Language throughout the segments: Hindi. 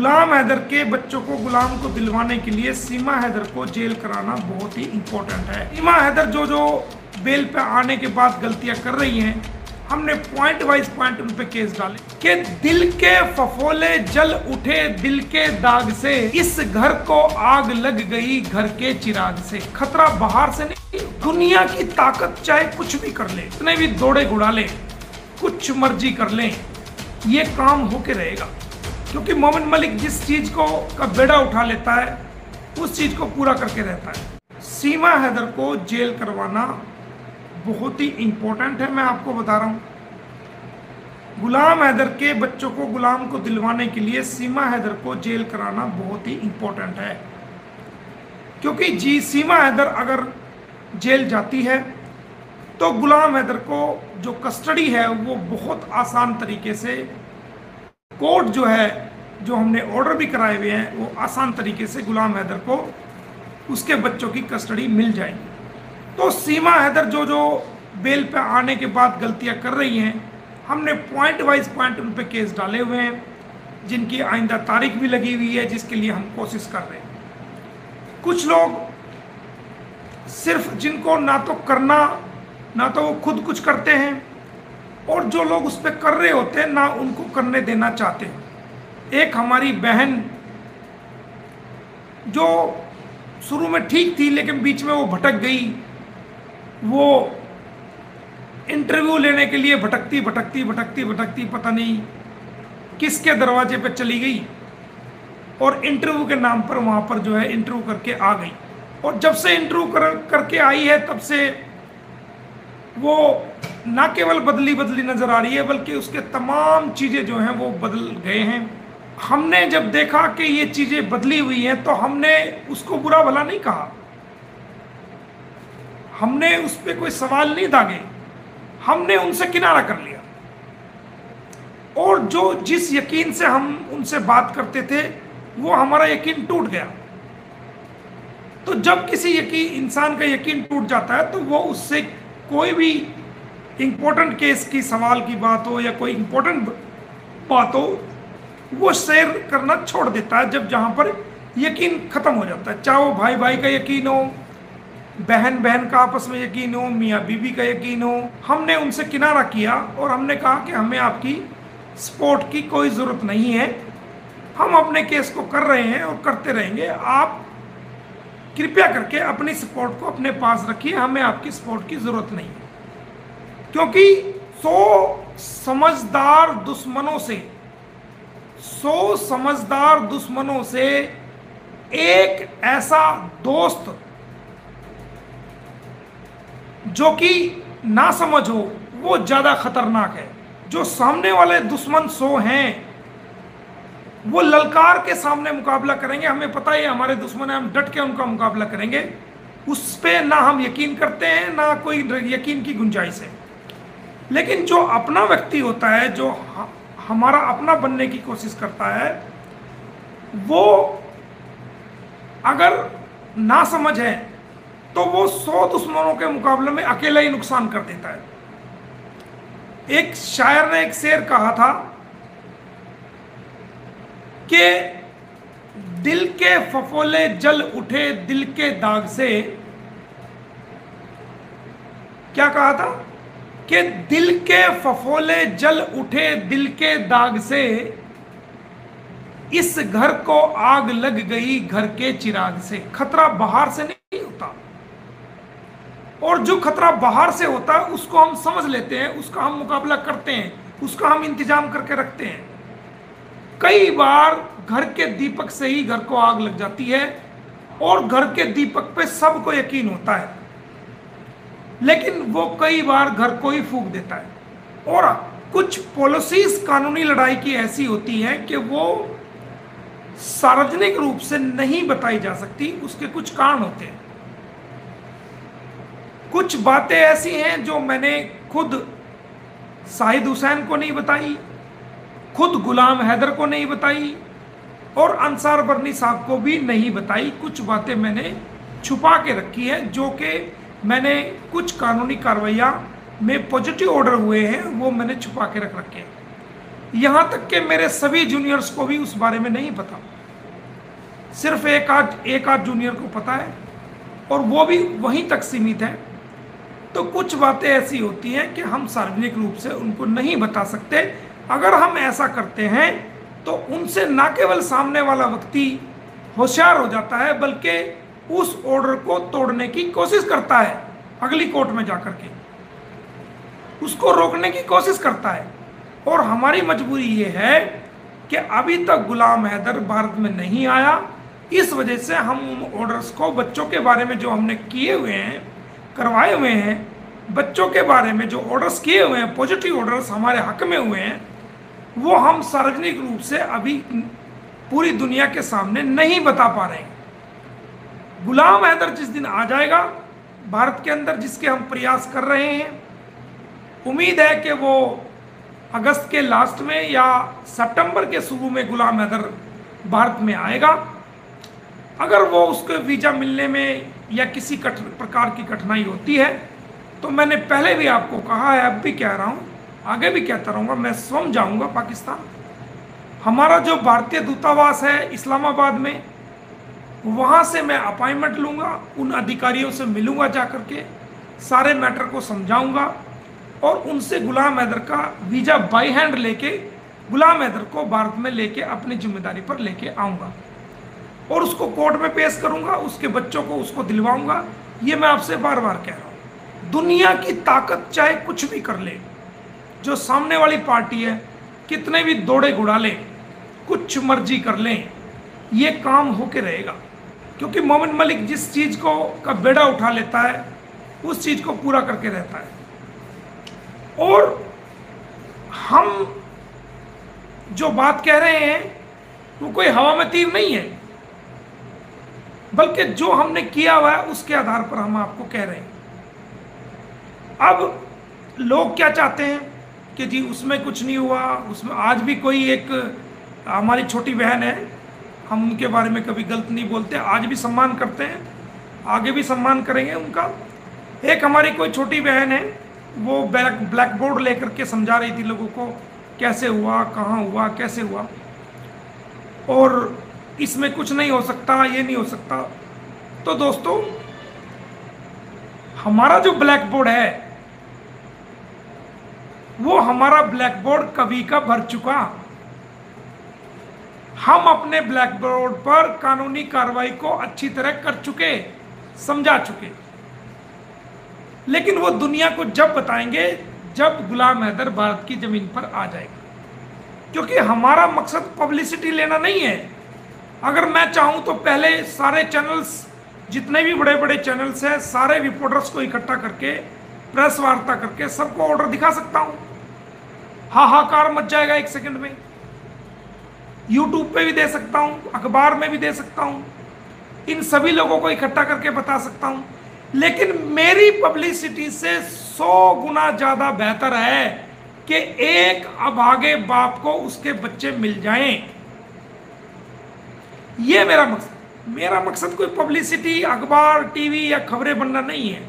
गुलाम हैदर के बच्चों को गुलाम को दिलवाने के लिए सीमा हैदर को जेल कराना बहुत ही इम्पोर्टेंट है। सीमा हैदर जो बेल पे आने के बाद गलतियां कर रही हैं, हमने पॉइंट वाइज पॉइंट उन पे केस डाले कि दिल के फफोले जल उठे दिल के दाग से, इस घर को आग लग गई घर के चिराग से। खतरा बाहर से नहीं, दुनिया की ताकत चाहे कुछ भी कर ले, इतने भी दौड़े गुड़ा ले, कुछ मर्जी कर ले, ये काम होके रहेगा। क्योंकि मोमिन मलिक जिस चीज को का बेड़ा उठा लेता है उस चीज को पूरा करके रहता है। सीमा हैदर को जेल करवाना बहुत ही इंपॉर्टेंट है, मैं आपको बता रहा हूं। गुलाम हैदर के बच्चों को गुलाम को दिलवाने के लिए सीमा हैदर को जेल कराना बहुत ही इंपॉर्टेंट है। क्योंकि सीमा हैदर अगर जेल जाती है तो गुलाम हैदर को जो कस्टडी है वो बहुत आसान तरीके से, कोर्ट जो है, जो हमने ऑर्डर भी कराए हुए हैं, वो आसान तरीके से गुलाम हैदर को उसके बच्चों की कस्टडी मिल जाएगी। तो सीमा हैदर जो बेल पे आने के बाद गलतियां कर रही हैं, हमने पॉइंट वाइज पॉइंट उन पे केस डाले हुए हैं, जिनकी आइंदा तारीख भी लगी हुई है, जिसके लिए हम कोशिश कर रहे हैं। कुछ लोग सिर्फ जिनको ना तो करना, ना तो वो खुद कुछ करते हैं, और जो लोग उस पर कर रहे होते हैं ना उनको करने देना चाहते हैं। एक हमारी बहन जो शुरू में ठीक थी लेकिन बीच में वो भटक गई, वो इंटरव्यू लेने के लिए भटकती पता नहीं किसके दरवाजे पे चली गई, और इंटरव्यू के नाम पर वहाँ पर जो है इंटरव्यू करके आ गई। और जब से इंटरव्यू करके आई है तब से वो ना केवल बदली नजर आ रही है, बल्कि उसके तमाम चीज़ें जो हैं वो बदल गए हैं। हमने जब देखा कि ये चीज़ें बदली हुई हैं तो हमने उसको बुरा भला नहीं कहा, हमने उस पर कोई सवाल नहीं दागे, हमने उनसे किनारा कर लिया। और जिस यकीन से हम उनसे बात करते थे वो हमारा यकीन टूट गया। तो जब किसी इंसान का यकीन टूट जाता है तो वो उससे कोई भी इंपॉर्टेंट केस की सवाल की बात हो या कोई इंपॉर्टेंट बात हो, वो शेयर करना छोड़ देता है जब जहाँ पर यकीन खत्म हो जाता है। चाहे वो भाई भाई का यकीन हो, बहन बहन का आपस में यकीन हो, मियाँ बीबी का यकीन हो। हमने उनसे किनारा किया और हमने कहा कि हमें आपकी सपोर्ट की कोई ज़रूरत नहीं है, हम अपने केस को कर रहे हैं और करते रहेंगे, आप कृपया करके अपनी सपोर्ट को अपने पास रखिए, हमें आपकी सपोर्ट की ज़रूरत नहीं है। क्योंकि 100 समझदार दुश्मनों से एक ऐसा दोस्त जो कि ना समझ हो, वो ज़्यादा खतरनाक है। जो सामने वाले दुश्मन 100 हैं वो ललकार के सामने मुकाबला करेंगे, हमें पता है हमारे दुश्मन है, हम डट के उनका मुकाबला करेंगे, उस पे ना हम यकीन करते हैं ना कोई यकीन की गुंजाइश है। लेकिन जो अपना व्यक्ति होता है, जो हमारा अपना बनने की कोशिश करता है, वो अगर ना समझ है तो वो 100 दुश्मनों के मुकाबले में अकेला ही नुकसान कर देता है। एक शायर ने एक शेर कहा था कि दिल के फफोले जल उठे दिल के दाग से, क्या कहा था कि दिल के फफोले जल उठे दिल के दाग से, इस घर को आग लग गई घर के चिराग से। खतरा बाहर से नहीं होता, और जो खतरा बाहर से होता है उसको हम समझ लेते हैं, उसका हम मुकाबला करते हैं, उसका हम इंतजाम करके रखते हैं। कई बार घर के दीपक से ही घर को आग लग जाती है, और घर के दीपक पे सबको यकीन होता है, लेकिन वो कई बार घर को ही फूंक देता है। और कुछ पॉलिसीज कानूनी लड़ाई की ऐसी होती हैं कि वो सार्वजनिक रूप से नहीं बताई जा सकती, उसके कुछ कारण होते हैं। कुछ बातें ऐसी हैं जो मैंने खुद शाहिद हुसैन को नहीं बताई, खुद गुलाम हैदर को नहीं बताई, और अंसार बरनी साहब को भी नहीं बताई। कुछ बातें मैंने छुपा के रखी है, जो कि मैंने कुछ कानूनी कार्रवाइयाँ में पॉजिटिव ऑर्डर हुए हैं वो मैंने छुपा के रख रखे हैं। यहां तक कि मेरे सभी जूनियर्स को भी उस बारे में नहीं पता, सिर्फ एक आध जूनियर को पता है, और वो भी वहीं तक सीमित है। तो कुछ बातें ऐसी होती हैं कि हम सार्वजनिक रूप से उनको नहीं बता सकते। अगर हम ऐसा करते हैं तो उनसे न केवल सामने वाला व्यक्ति होशियार हो जाता है, बल्कि उस ऑर्डर को तोड़ने की कोशिश करता है, अगली कोर्ट में जाकर के उसको रोकने की कोशिश करता है। और हमारी मजबूरी ये है कि अभी तक गुलाम हैदर भारत में नहीं आया, इस वजह से हम उन ऑर्डर्स को, बच्चों के बारे में जो हमने किए हुए हैं, करवाए हुए हैं, बच्चों के बारे में जो ऑर्डर्स किए हुए हैं, पॉजिटिव ऑर्डर्स हमारे हक में हुए हैं, वो हम सार्वजनिक रूप से अभी पूरी दुनिया के सामने नहीं बता पा रहे हैं। गुलाम हैदर जिस दिन आ जाएगा भारत के अंदर, जिसके हम प्रयास कर रहे हैं, उम्मीद है कि वो अगस्त के लास्ट में या सितंबर के शुरू में गुलाम हैदर भारत में आएगा। अगर वो उसके वीज़ा मिलने में या किसी प्रकार की कठिनाई होती है तो मैंने पहले भी आपको कहा है, अब भी कह रहा हूँ, आगे भी कहता रहूँगा, मैं स्वयं जाऊँगा पाकिस्तान। हमारा जो भारतीय दूतावास है इस्लामाबाद में, वहाँ से मैं अपॉइंटमेंट लूँगा, उन अधिकारियों से मिलूँगा, जा कर के सारे मैटर को समझाऊँगा और उनसे गुलाम हैदर का वीज़ा बाई हैंड लेके गुलाम हैदर को भारत में लेके अपनी जिम्मेदारी पर लेके आऊँगा और उसको कोर्ट में पेश करूँगा, उसके बच्चों को उसको दिलवाऊँगा। ये मैं आपसे बार बार कह रहा हूँ। दुनिया की ताकत चाहे कुछ भी कर ले, जो सामने वाली पार्टी है कितने भी दौड़े गुड़ा ले, कुछ मर्जी कर लें, ये काम होके रहेगा। क्योंकि मोमिन मलिक जिस चीज़ को का बेड़ा उठा लेता है उस चीज़ को पूरा करके रहता है। और हम जो बात कह रहे हैं वो कोई हवा में तीर नहीं है, बल्कि जो हमने किया हुआ है उसके आधार पर हम आपको कह रहे हैं। अब लोग क्या चाहते हैं कि जी उसमें कुछ नहीं हुआ, उसमें आज भी कोई एक हमारी छोटी बहन है, हम उनके बारे में कभी गलत नहीं बोलते, आज भी सम्मान करते हैं, आगे भी सम्मान करेंगे उनका। एक हमारी कोई छोटी बहन है, वो ब्लैक बोर्ड लेकर के समझा रही थी लोगों को कैसे हुआ, कहाँ हुआ, कैसे हुआ, और इसमें कुछ नहीं हो सकता, ये नहीं हो सकता। तो दोस्तों, हमारा जो ब्लैक बोर्ड है वो हमारा ब्लैक बोर्ड कभी का भर चुका। हम अपने ब्लैक बोर्ड पर कानूनी कार्रवाई को अच्छी तरह कर चुके, समझा चुके, लेकिन वो दुनिया को जब बताएंगे जब गुलाम हैदर भारत की जमीन पर आ जाएगा। क्योंकि हमारा मकसद पब्लिसिटी लेना नहीं है। अगर मैं चाहूं तो पहले सारे चैनल्स, जितने भी बड़े बड़े चैनल्स हैं, सारे रिपोर्टर्स को इकट्ठा करके प्रेस वार्ता करके सबको ऑर्डर दिखा सकता हूं, हाहाकार मच जाएगा एक सेकंड में। यूट्यूब पे भी दे सकता हूं, अखबार में भी दे सकता हूं, इन सभी लोगों को इकट्ठा करके बता सकता हूं। लेकिन मेरी पब्लिसिटी से 100 गुना ज्यादा बेहतर है कि एक अभागे बाप को उसके बच्चे मिल जाएं। ये मेरा मकसद कोई पब्लिसिटी, अखबार, टीवी या खबरें बनना नहीं है।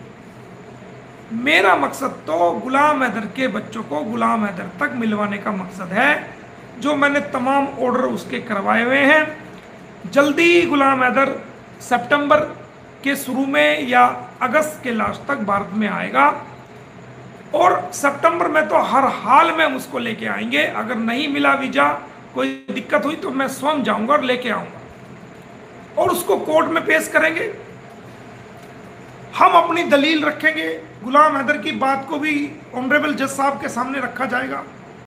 मेरा मकसद तो गुलाम हैदर के बच्चों को गुलाम हैदर तक मिलवाने का मकसद है, जो मैंने तमाम ऑर्डर उसके करवाए हुए हैं। जल्दी गुलाम हैदर सितंबर के शुरू में या अगस्त के लास्ट तक भारत में आएगा, और सितंबर में तो हर हाल में हम उसको लेके आएंगे। अगर नहीं मिला वीजा, कोई दिक्कत हुई, तो मैं स्वयं जाऊंगा और लेके आऊंगा और उसको कोर्ट में पेश करेंगे। हम अपनी दलील रखेंगे, गुलाम हैदर की बात को भी ऑनरेबल जज साहब के सामने रखा जाएगा।